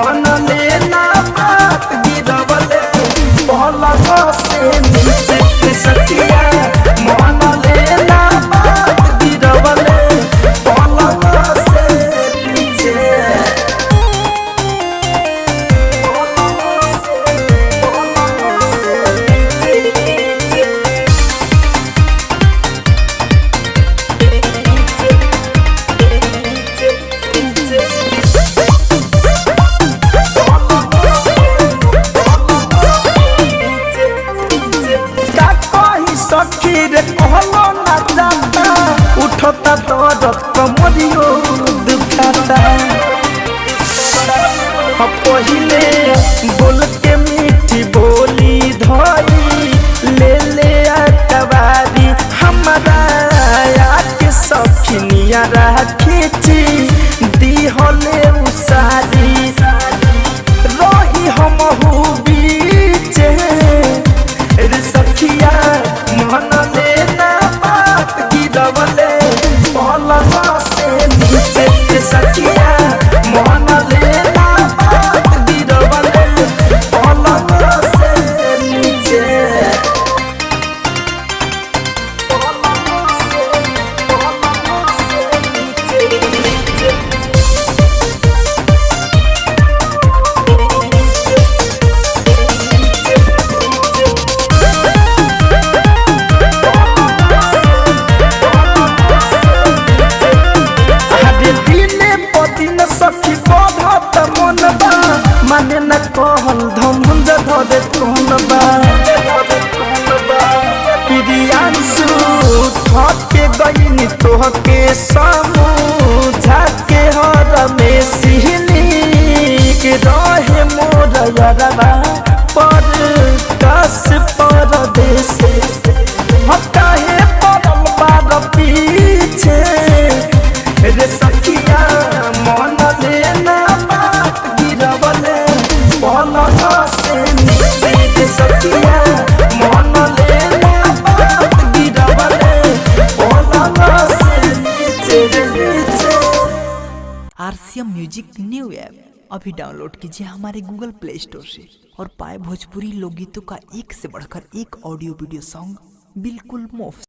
मन लेना बात गिरवले पलंग से नीचे रे सखिया मन लेना बात गिरवले पलंग से नीचे। सखी रे कहलो ना जाता उठता दर्द कमरियो दुखाता। पहिले बोल के मीठी बोली धोई ले ले अकबारी हमारा आके सखिनिया खींची दी होले उसारी रही हम बीचे रे सखिया मन लेना बात गिरवले पलंग से नीचे रे सखिया मन लेना बात गिरवले पलंग से नीचे। सखी बढ़त मन बा माने न कहल धम धरे कौन बा प्रियांशु थके गईनी तोहके समझा के हर में सिहनी के रहे मोर यरबा पर कस परदेश हटाहे पड़ल बार पीछे रे सखिया मन लेना बात गिरवले पलंग से नीचे रे सखिया मन लेना बात गिरवले पलंग से नीचे रे नीचे। आरसीएम म्यूजिक न्यू ऐप अभी डाउनलोड कीजिए हमारे गूगल प्ले स्टोर से और पाए भोजपुरी लोकगीतों का एक से बढ़कर एक ऑडियो वीडियो सॉन्ग बिल्कुल मुफ्त।